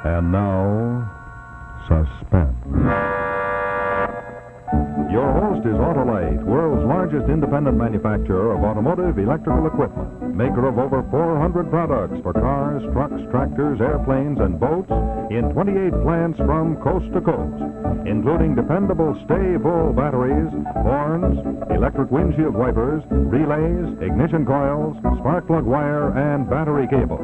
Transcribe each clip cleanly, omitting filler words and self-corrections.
And now, Suspense. Your host is Autolite, world's largest independent manufacturer of automotive electrical equipment, maker of over 400 products for cars, trucks, tractors, airplanes, and boats in 28 plants from coast to coast, including dependable stay-full batteries, horns, electric windshield wipers, relays, ignition coils, spark plug wire, and battery cable.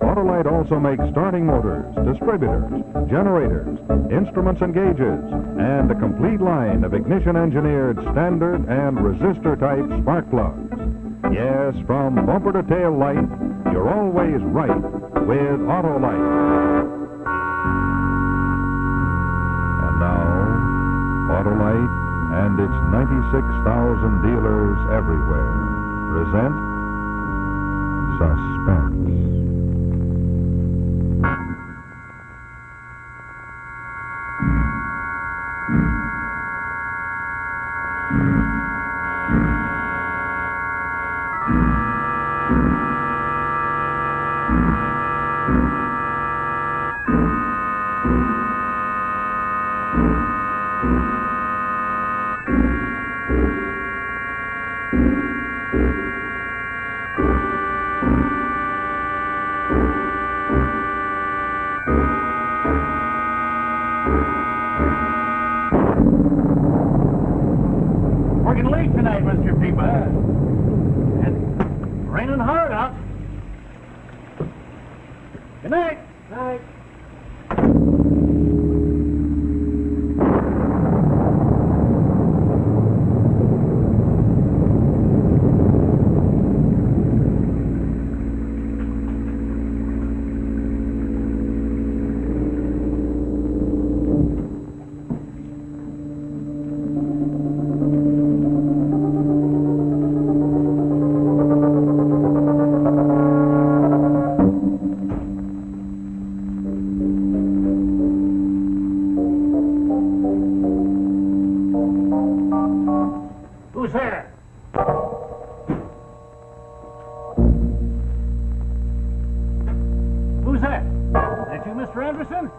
Autolite also makes starting motors, distributors, generators, instruments and gauges, and a complete line of ignition-engineered standard and resistor-type spark plugs. Yes, from bumper to tail light, you're always right with Autolite. And now, Autolite and its 96,000 dealers everywhere present Suspense. Working late tonight, Mr. People. And raining hard out. Good night. Night. Who's there? Who's that? That you, Mr. Anderson?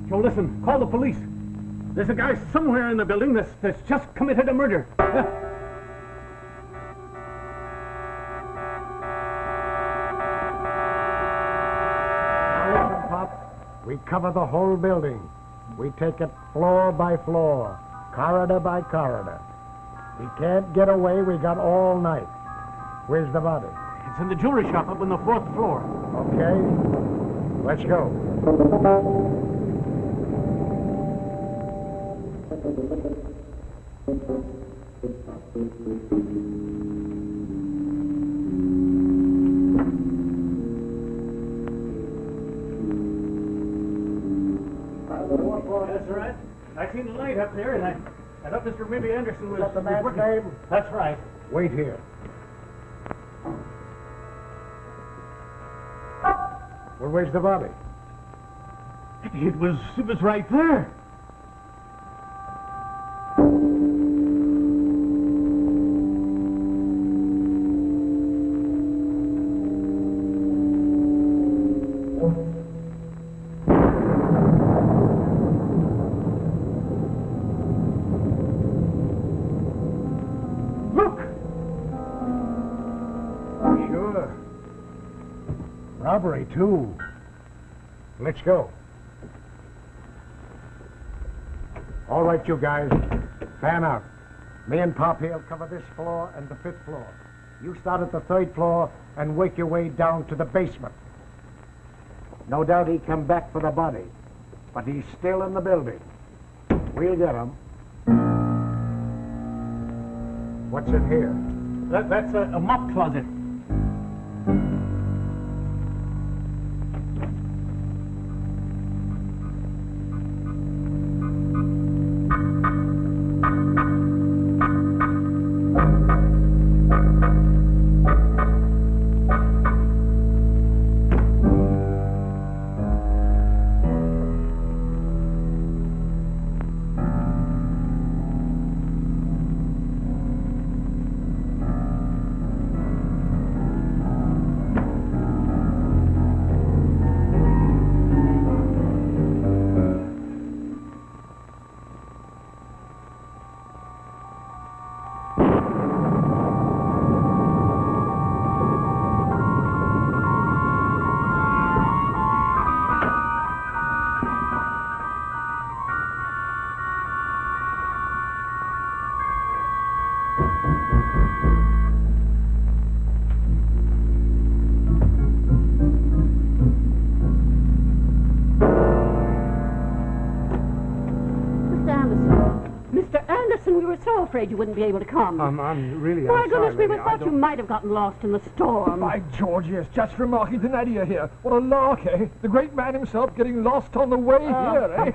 Joe, listen, call the police. There's a guy somewhere in the building that's just committed a murder. Now listen, Pop. We cover the whole building. We take it floor by floor, corridor by corridor. We can't get away. We got all night. Where's the body? It's in the jewelry shop up on the 4th floor. Okay. Let's go. That's right. I seen the light up there, and I thought Mr. Mibby Anderson was... Is that the man's working. name? That's right. Wait here. Well, where's the body? It was right there. Robbery, too. Let's go. All right, you guys. Fan out. Me and Pop here'll cover this floor and the 5th floor. You start at the 3rd floor and work your way down to the basement. No doubt he come back for the body, but he's still in the building. We'll get him. What's in here? That's a mop closet. We were so afraid you wouldn't be able to come. I'm really My goodness, sorry, we lady. thought you might have gotten lost in the storm. By George, yes, just remarking to Nadia here. What a lark, eh? The great man himself getting lost on the way here, eh?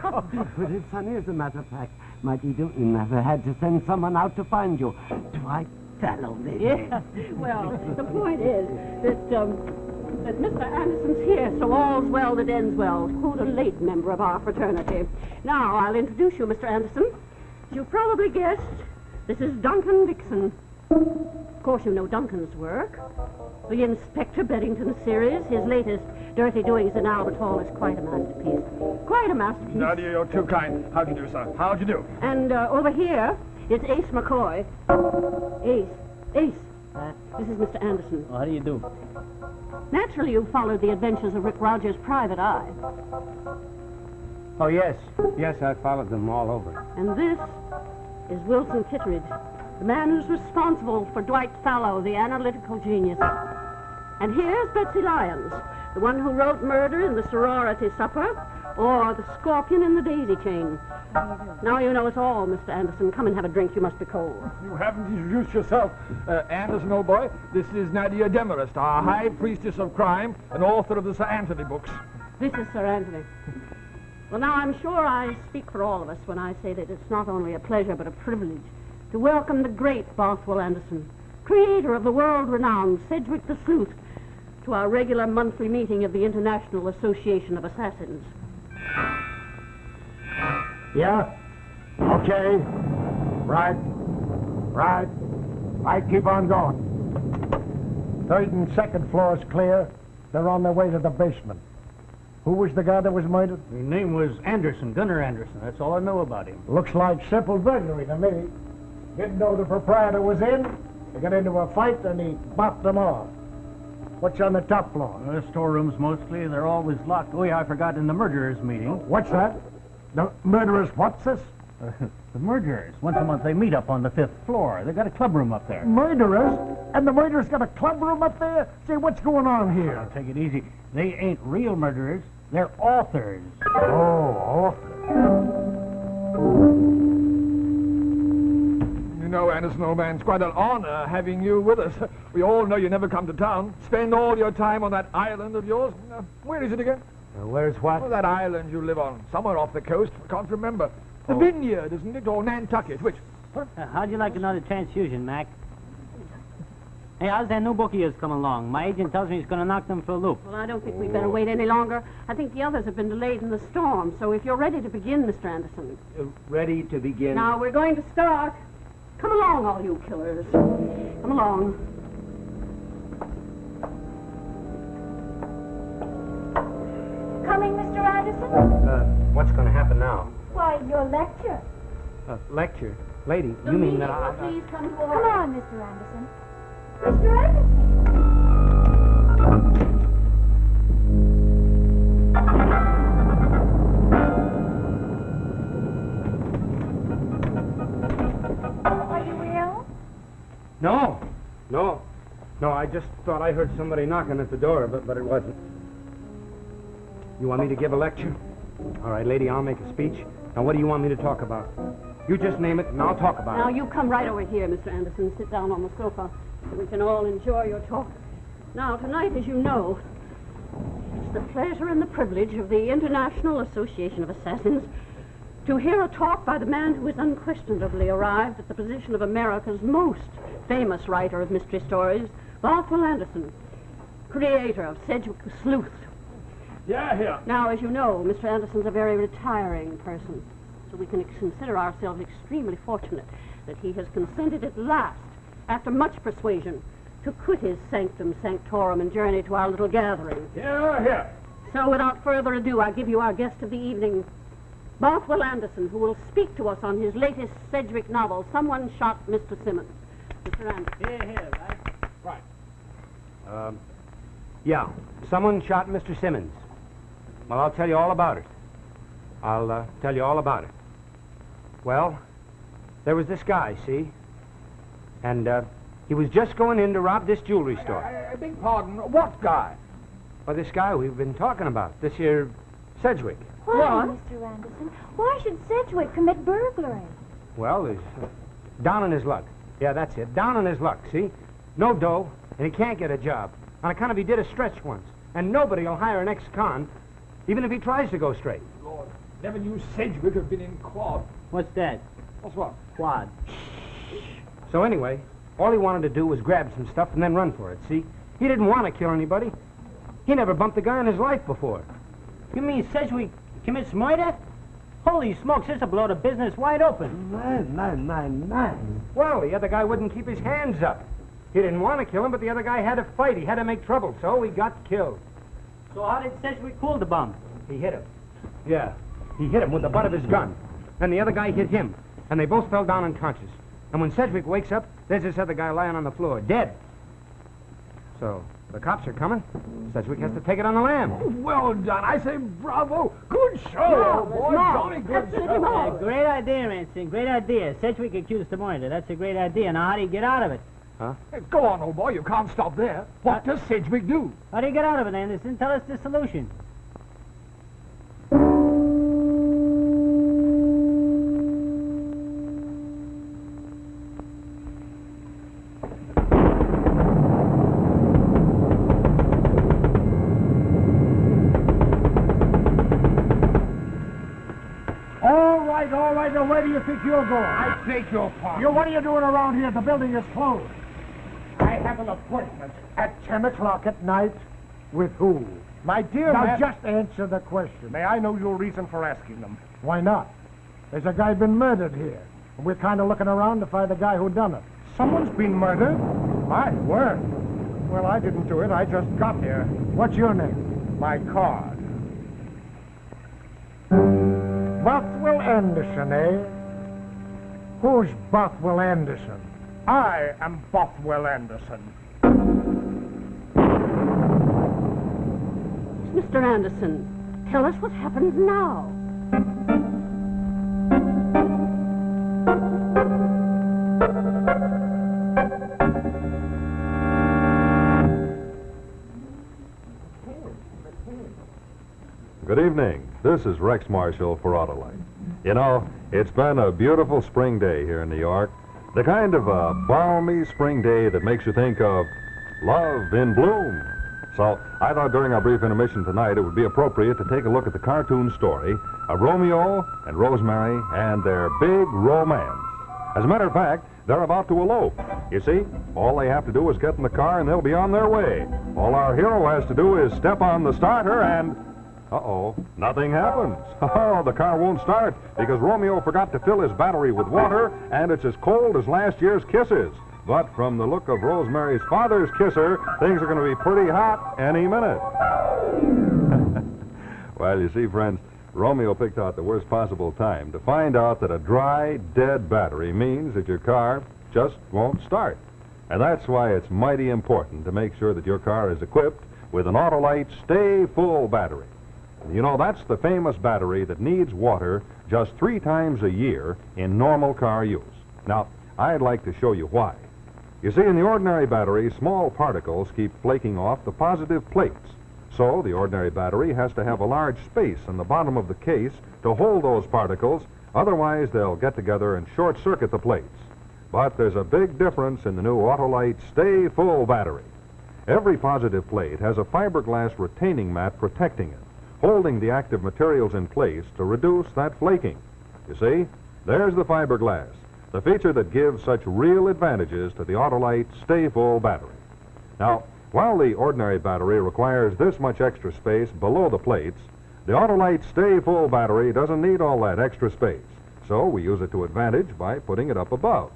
But it's funny, as a matter of fact. Mighty Newton never had to send someone out to find you. Dwight fellow, lady. Yeah. Well, the point is that Mr. Anderson's here, so all's well that ends well. To quote a late member of our fraternity. Now, I'll introduce you, Mr. Anderson. As you probably guessed, this is Duncan Dixon. Of course, you know Duncan's work. The Inspector Beddington series, his latest Dirty Doings in Albert Hall, is quite a masterpiece. Quite a masterpiece. Nadia, you're too kind. How do you do, sir? How do you do? And over here, it's Ace McCoy. Ace. This is Mr. Anderson. How do you do? Naturally, you followed the adventures of Rick Rogers' Private Eye. Oh, yes. Yes, I followed them all over. And this is Wilson Kittredge, the man who's responsible for Dwight Fallow, the analytical genius. And here's Betsy Lyons, the one who wrote Murder in the Sorority Supper, or The Scorpion in the Daisy Chain. Now you know us all, Mr. Anderson. Come and have a drink. You must be cold. You haven't introduced yourself. Anderson, old boy, this is Nadia Demarest, our high priestess of crime and author of the Sir Anthony books. This is Sir Anthony. Well, now, I'm sure I speak for all of us when I say that it's not only a pleasure but a privilege to welcome the great Bothwell Anderson, creator of the world-renowned Sedgwick the Sleuth, to our regular monthly meeting of the International Association of Assassins. Yeah? Okay. Right. Keep on going. Third and second floors clear. They're on their way to the basement. Who was the guy that was murdered? His name was Anderson, Gunnar Anderson. That's all I know about him. Looks like simple burglary to me. Didn't know the proprietor was in. They got into a fight and he bopped them off. What's on the top floor? The storerooms mostly. They're always locked. Oh, yeah, I forgot in the murderers' meeting. What's that? The murderers what's this? The murderers. Once a month they meet up on the 5th floor. They got a clubroom up there. Murderers? And the murderers got a clubroom up there? Say, what's going on here? Now, take it easy. They ain't real murderers. They're authors. Oh, You know, Anderson, old man, it's quite an honor having you with us. We all know you never come to town. Spend all your time on that island of yours. Where is it again? Where's what? Oh, that island you live on. Somewhere off the coast. I can't remember. The Vineyard, isn't it? Or Nantucket? Which? Huh? How'd you like another transfusion, Mac? Hey, how's that new book of yours coming along? My agent tells me he's going to knock them for a loop. Well, I don't think we'd better wait any longer. I think the others have been delayed in the storm. So if you're ready to begin, Mr. Anderson. Ready to begin? Now, we're going to start. Come along, all you killers. Come along. Coming, Mr. Anderson? What's going to happen now? Why, your lecture. Lecture? Lady, The you mean meeting that I... will please come to Come order. on, Mr. Anderson. Mr. Anderson! Are you ill? No, I just thought I heard somebody knocking at the door, but it wasn't. You want me to give a lecture? All right, lady, I'll make a speech. Now, what do you want me to talk about? You just name it, and I'll talk about Now, it. you come right over here, Mr. Anderson. Sit down on the sofa so we can all enjoy your talk. Now, tonight, as you know, it's the pleasure and the privilege of the International Association of Assassins to hear a talk by the man who has unquestionably arrived at the position of America's most famous writer of mystery stories, Bothwell Anderson, creator of Sedgwick the Sleuth. Yeah, here. Now, as you know, Mr. Anderson's a very retiring person, so we can consider ourselves extremely fortunate that he has consented at last, after much persuasion, to quit his sanctum sanctorum and journey to our little gathering. Here. So, without further ado, I give you our guest of the evening, Bothwell Anderson, who will speak to us on his latest Sedgwick novel, Someone Shot Mr. Simmons. Mr. Anderson. Here, right? Yeah, someone shot Mr. Simmons. Well, I'll tell you all about it. I'll tell you all about it. Well, there was this guy, see? And he was just going in to rob this jewelry store. I beg pardon, what guy? Well, this guy we've been talking about, this here Sedgwick. Why, Mr. Anderson? Why should Sedgwick commit burglary? Well, he's down on his luck. Yeah, that's it. Down on his luck, see? No dough, and he can't get a job. On account of he did a stretch once. And nobody will hire an ex-con, even if he tries to go straight. Lord, never knew Sedgwick had been in quad. What's that? What's what? Quad. So anyway, all he wanted to do was grab some stuff and then run for it, see? He didn't want to kill anybody. He never bumped a guy in his life before. You mean Sedgwick commits murder? Holy smokes, this'll blow the business wide open. My. Well, the other guy wouldn't keep his hands up. He didn't want to kill him, but the other guy had to fight. He had to make trouble, so he got killed. So how did Sedgwick cool the bum? He hit him. Yeah, he hit him with the butt of his gun. Then the other guy hit him, and they both fell down unconscious. And when Sedgwick wakes up, there's this other guy lying on the floor, dead. So the cops are coming. Sedgwick has to take it on the lam. Well done. I say bravo. Good show, old boy. Jolly good show. Great idea, Ransom. Great idea. Sedgwick accused the murder. That's a great idea. Now, how do you get out of it? Huh? Hey, go on, old boy. You can't stop there. What does Sedgwick do? How do you get out of it, Anderson? Tell us the solution. All right, now where do you think you're going? I beg your pardon. What are you doing around here? The building is closed. I have an appointment at 10 o'clock at night. With who? My dear Now man... just answer the question. May I know your reason for asking them? Why not? There's a guy been murdered here. And we're kind of looking around to find the guy who done it. Someone's been murdered? My word. Well, I didn't do it. I just got here. What's your name? My card. Bothwell Anderson, eh? Who's Bothwell Anderson? I am Bothwell Anderson. Mr. Anderson, tell us what happens now. Good evening. This is Rex Marshall for Autolite. You know, it's been a beautiful spring day here in New York. The kind of a balmy spring day that makes you think of love in bloom. So I thought during our brief intermission tonight it would be appropriate to take a look at the cartoon story of Romeo and Rosemary and their big romance. As a matter of fact, they're about to elope. You see, all they have to do is get in the car and they'll be on their way. All our hero has to do is step on the starter and... Uh-oh, nothing happens. Oh, the car won't start because Romeo forgot to fill his battery with water, and it's as cold as last year's kisses. But from the look of Rosemary's father's kisser, things are going to be pretty hot any minute. Well, you see, friends, Romeo picked out the worst possible time to find out that a dry, dead battery means that your car just won't start. And that's why it's mighty important to make sure that your car is equipped with an Autolite Stay Full battery. You know, that's the famous battery that needs water just 3 times a year in normal car use. Now, I'd like to show you why. You see, in the ordinary battery, small particles keep flaking off the positive plates. So, the ordinary battery has to have a large space in the bottom of the case to hold those particles, otherwise they'll get together and short-circuit the plates. But there's a big difference in the new Autolite Stay Full battery. Every positive plate has a fiberglass retaining mat protecting it, holding the active materials in place to reduce that flaking. You see, there's the fiberglass, the feature that gives such real advantages to the Autolite Stay Full battery. Now, while the ordinary battery requires this much extra space below the plates, the Autolite Stay Full battery doesn't need all that extra space, so we use it to advantage by putting it up above.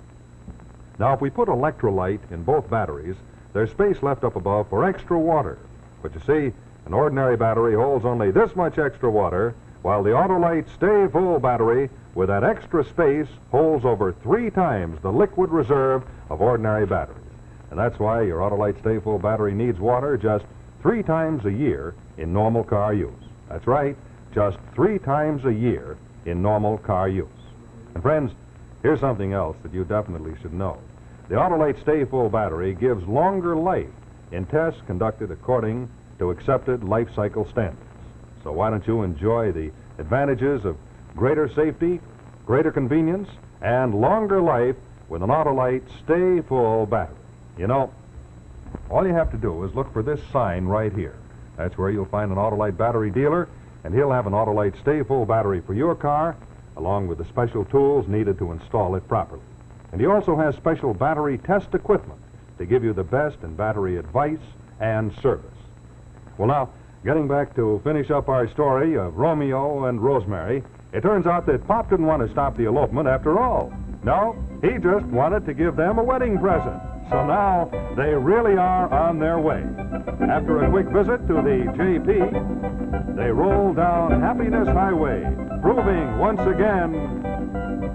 Now, if we put electrolyte in both batteries, there's space left up above for extra water. But you see, an ordinary battery holds only this much extra water, while the Autolite Stay Full battery, with that extra space, holds over 3 times the liquid reserve of ordinary batteries. And that's why your Autolite Stay Full battery needs water just 3 times a year in normal car use. That's right, just 3 times a year in normal car use. And friends, here's something else that you definitely should know. The Autolite Stay Full battery gives longer life in tests conducted according to accepted life cycle standards. So why don't you enjoy the advantages of greater safety, greater convenience, and longer life with an Autolite Stay Full battery? You know, all you have to do is look for this sign right here. That's where you'll find an Autolite battery dealer, and he'll have an Autolite Stay Full battery for your car, along with the special tools needed to install it properly. And he also has special battery test equipment to give you the best in battery advice and service. Well, now, getting back to finish up our story of Romeo and Rosemary, it turns out that Pop didn't want to stop the elopement after all. No, he just wanted to give them a wedding present. So now they really are on their way. After a quick visit to the JP, they roll down Happiness Highway, proving once again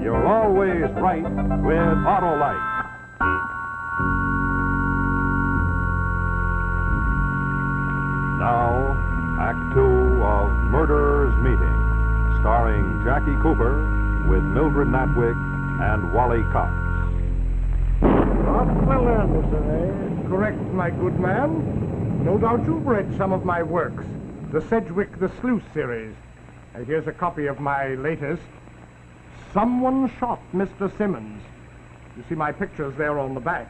you're always right with Autolite. Now, Act 2 of Murderer's Meeting, starring Jackie Cooper with Mildred Natwick and Wally Cox. Well, Anderson, eh? Correct, my good man. No doubt you've read some of my works. The Sedgwick the Sleuth series. And here's a copy of my latest. Someone Shot Mr. Simmons. You see my pictures there on the back.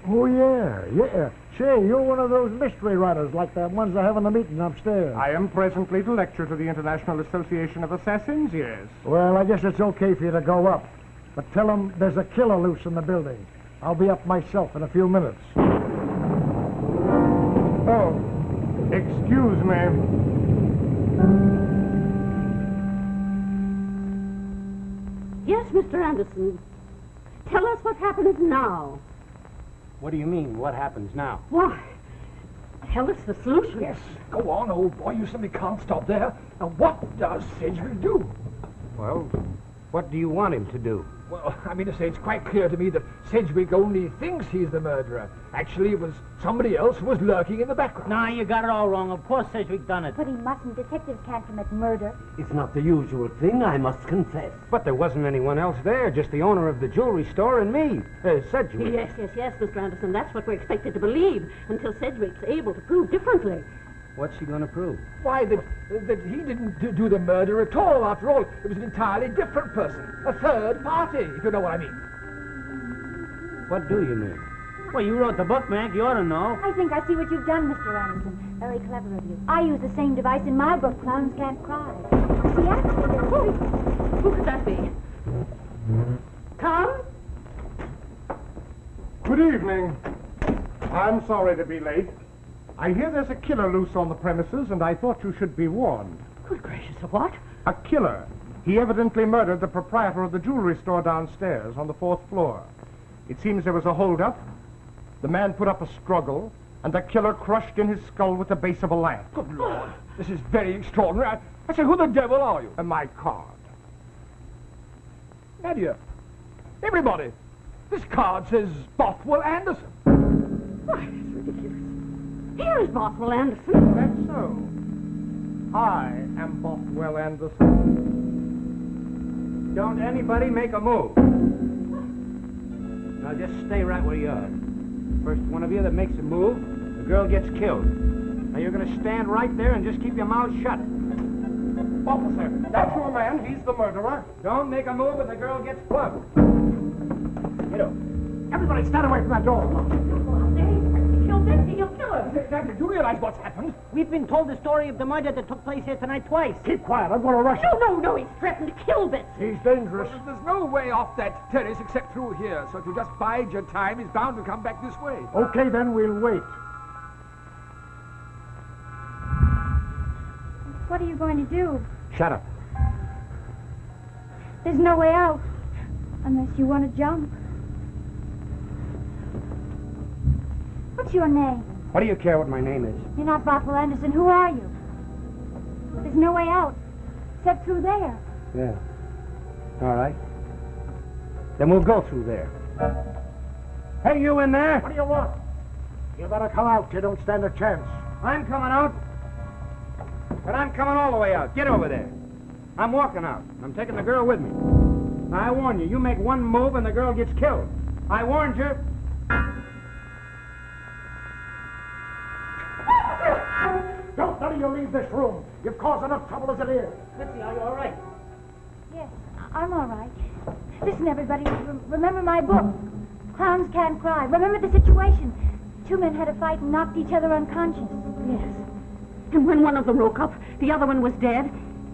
Oh, yeah. Say, you're one of those mystery writers like the ones they have in the meeting upstairs. I am presently to lecture to the International Association of Assassins, yes. Well, I guess it's okay for you to go up. But tell them there's a killer loose in the building. I'll be up myself in a few minutes. Oh, excuse me. Yes, Mr. Anderson. Tell us what happens now. What do you mean, what happens now? Why, tell us the solution. Yes, go on, old boy. You simply can't stop there. Now, what does Sedgwick do? Well, what do you want him to do? Well, I mean to say, it's quite clear to me that Sedgwick only thinks he's the murderer. Actually, it was somebody else who was lurking in the background. Nah, you got it all wrong. Of course Sedgwick done it. But he mustn't. Detectives can't commit murder. It's not the usual thing, I must confess. But there wasn't anyone else there, just the owner of the jewelry store and me, Sedgwick. Yes, Mr. Anderson. That's what we're expected to believe until Sedgwick's able to prove differently. What's he going to prove? Why, that he didn't do the murder at all. After all, it was an entirely different person. A third party, if you know what I mean. What do you mean? Well, you wrote the book, Mac. You ought to know. I think I see what you've done, Mr. Anderson. Very clever of you. I use the same device in my book, Clowns Can't Cry. See, actually, there's Who could that be? Come? Good evening. I'm sorry to be late. I hear there's a killer loose on the premises, and I thought you should be warned. Good gracious, of what? A killer. He evidently murdered the proprietor of the jewelry store downstairs on the 4th floor. It seems there was a holdup. The man put up a struggle, and the killer crushed in his skull with the base of a lamp. Good Lord, this is very extraordinary. I say, who the devil are you? And my card. Nadia, everybody, this card says Bothwell Anderson. Why, it's ridiculous. Here is Bothwell Anderson. That's so. I am Bothwell Anderson. Don't anybody make a move. Now just stay right where you are. First one of you that makes a move, the girl gets killed. Now you're going to stand right there and just keep your mouth shut. Officer, that's your man. He's the murderer. Don't make a move or the girl gets plugged. Get up. Everybody stand away from that door. He killed Betsy. He'll kill her. Exactly. Do you realize what's happened? We've been told the story of the murder that took place here tonight twice. Keep quiet. I'm going to arrest you. No. He's threatened to kill Betsy. He's dangerous. There's no way off that terrace except through here, so if you just bide your time, he's bound to come back this way. Okay, then we'll wait. What are you going to do? Shut up. There's no way out. Unless you want to jump. What's your name? What do you care what my name is? You're not Bothwell Anderson. Who are you? There's no way out. Except through there. Yeah. All right. Then we'll go through there. Hey, you in there? What do you want? You better come out. You don't stand a chance. I'm coming out. But I'm coming all the way out. Get over there. I'm walking out. I'm taking the girl with me. Now, I warn you, you make one move and the girl gets killed. I warned you. to leave this room. You've caused enough trouble as it is. Mitzi, are you all right? Yes, I'm all right. Listen, everybody, remember my book. Clowns Can't Cry. Remember the situation. Two men had a fight and knocked each other unconscious. Yes. And when one of them woke up, the other one was dead.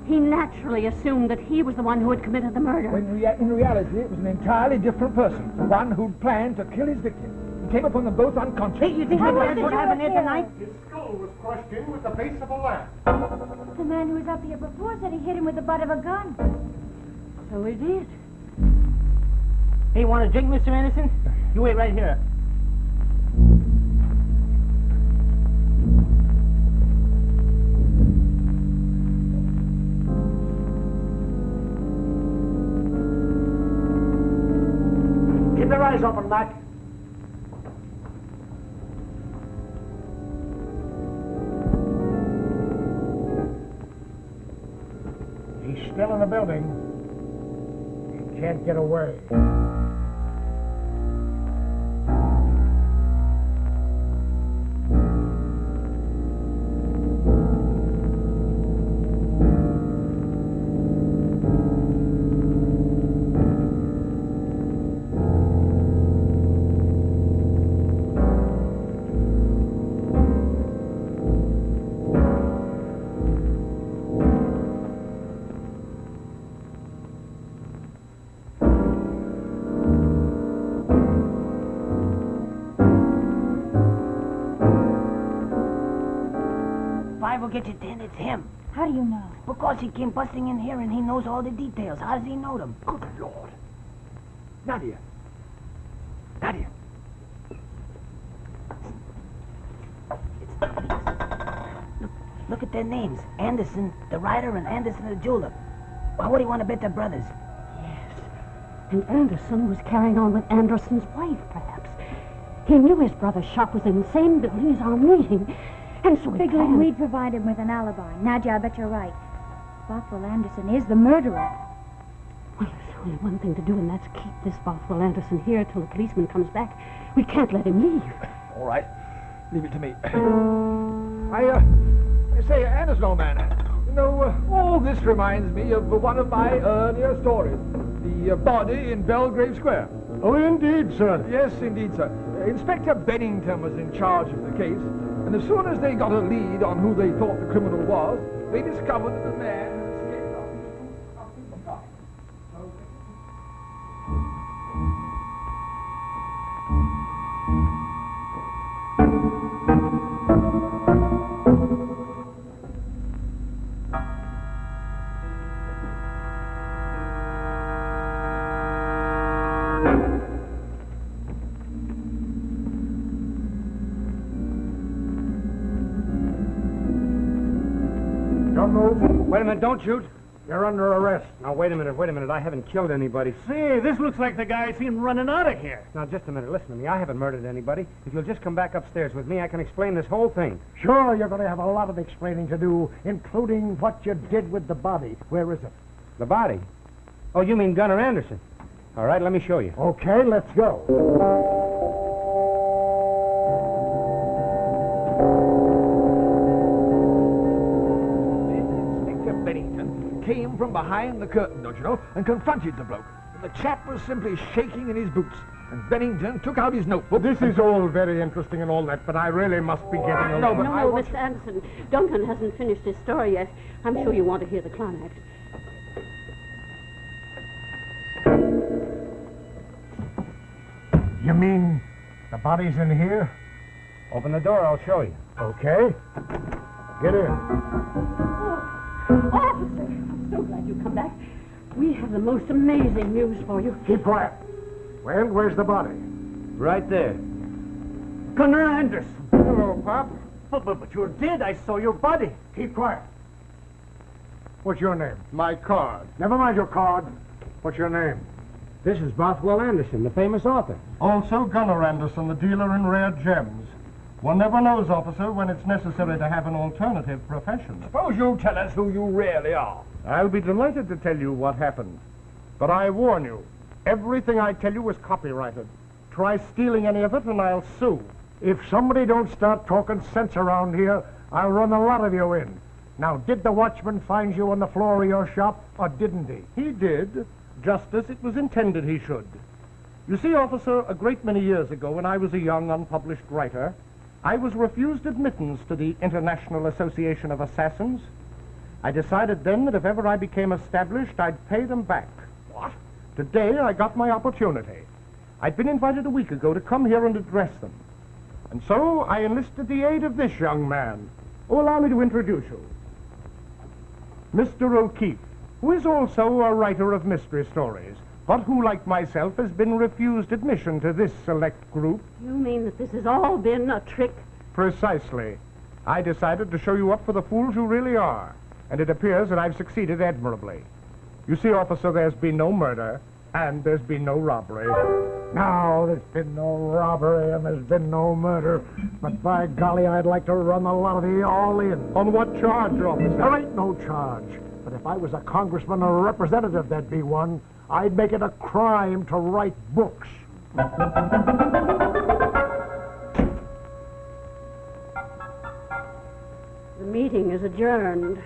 He naturally assumed that he was the one who had committed the murder. When in reality, it was an entirely different person. The one who'd planned to kill his victim. He came upon them both unconscious. Hey, you think How the was man the would have sheriff here tonight? His skull was crushed in with the base of a lamp. The man who was up here before said he hit him with the butt of a gun. So he did. Hey, you want a drink, Mr. Anderson? You wait right here. Keep your eyes open, Mac. He's still in the building. He can't get away. Will get you, then it's him. How do you know? Because he came busting in here and he knows all the details. How does he know them? Good Lord. Nadia. Nadia. Look at their names. Anderson, the writer, and Anderson, the jeweler. Well, what do you want to bet they're brothers? Yes. And Anderson was carrying on with Anderson's wife, perhaps. He knew his brother's shop was in the same building as our meeting. And so Figuring we'd provide him with an alibi. Nadia, I bet you're right. Bothwell Anderson is the murderer. Well, there's only one thing to do, and that's keep this Bothwell Anderson here till the policeman comes back. We can't let him leave. All right. Leave it to me. I say, Anderson, old man, you know, all this reminds me of one of my earlier stories. The body in Belgrave Square. Oh, indeed, sir. Yes, indeed, sir. Inspector Bennington was in charge of the case, and as soon as they got a lead on who they thought the criminal was, they discovered that the man had escaped out of the car. Don't move. Wait a minute, don't shoot. You're under arrest. Now, wait a minute. I haven't killed anybody. Say, this looks like the guy I seen running out of here. Now, just a minute. Listen to me. I haven't murdered anybody. If you'll just come back upstairs with me, I can explain this whole thing. Sure, you're going to have a lot of explaining to do, including what you did with the body. Where is it? The body? Oh, you mean Gunnar Anderson? All right, let me show you. Okay, let's go. Inspector Bennington came from behind the curtain, don't you know, and confronted the bloke. The chap was simply shaking in his boots, and Bennington took out his notebook. This is all very interesting and all that, but I really must be getting along. No, but I want Mr. Anderson. Duncan hasn't finished his story yet. I'm sure you want to hear the climax. You mean the body's in here? Open the door, I'll show you. Okay. Get in. Officer, I'm so glad you come back. We have the most amazing news for you. Keep quiet. Well, where's the body? Right there. Gunnar Anderson. Hello, Pop. But you're dead. I saw your body. Keep quiet. What's your name? My card. Never mind your card. What's your name? This is Bothwell Anderson, the famous author. Also Gunnar Anderson, the dealer in rare gems. One never knows, officer, when it's necessary to have an alternative profession. Suppose you tell us who you really are. I'll be delighted to tell you what happened. But I warn you, everything I tell you is copyrighted. Try stealing any of it and I'll sue. If somebody don't start talking sense around here, I'll run a lot of you in. Now, did the watchman find you on the floor of your shop, or didn't he? He did, just as it was intended he should. You see, officer, a great many years ago, when I was a young, unpublished writer, I was refused admittance to the International Association of Assassins. I decided then that if ever I became established, I'd pay them back. What? Today, I got my opportunity. I'd been invited a week ago to come here and address them. And so I enlisted the aid of this young man. Oh, allow me to introduce you. Mr. O'Keefe, who is also a writer of mystery stories, but who, like myself, has been refused admission to this select group. You mean that this has all been a trick? Precisely. I decided to show you up for the fools you really are, and it appears that I've succeeded admirably. You see, officer, there's been no murder, and there's been no robbery. No, there's been no robbery and there's been no murder. But by golly, I'd like to run a lot of you all in. On what charge, officer? There ain't no charge. But if I was a congressman or a representative, there'd be one. I'd make it a crime to write books. The meeting is adjourned.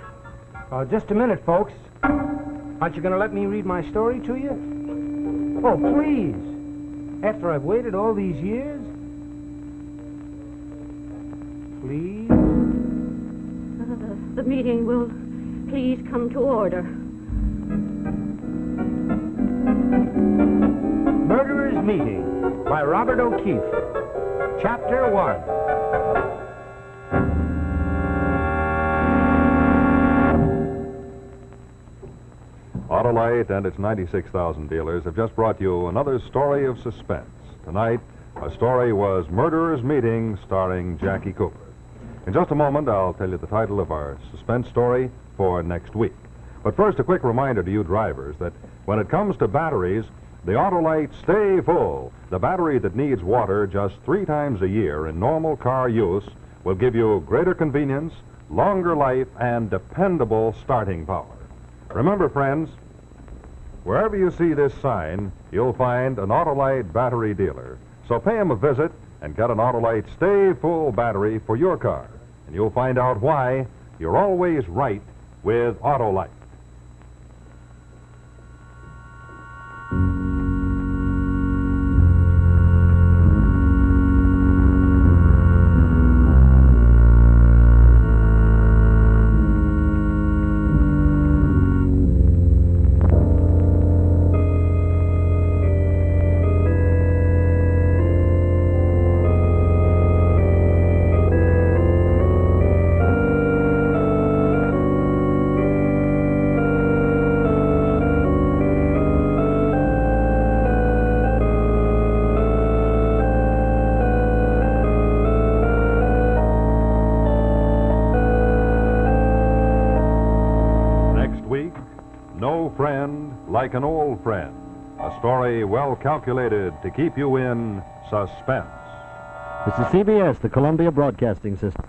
Just a minute, folks. Aren't you going to let me read my story to you? Oh, please. After I've waited all these years? Please? The meeting will please come to order. Murderer's Meeting by Robert O'Keefe. Chapter 1. Autolite and its 96,000 dealers have just brought you another story of suspense. Tonight, our story was Murderer's Meeting, starring Jackie Cooper. In just a moment, I'll tell you the title of our suspense story for next week. But first, a quick reminder to you drivers that when it comes to batteries, the Autolite Stay Full, the battery that needs water just 3 times a year in normal car use, will give you greater convenience, longer life, and dependable starting power. Remember, friends, wherever you see this sign, you'll find an Autolite battery dealer. So pay him a visit and get an Autolite Stay Full battery for your car. And you'll find out why you're always right with Autolite. No friend like an old friend. A story well calculated to keep you in suspense. This is CBS, the Columbia Broadcasting System.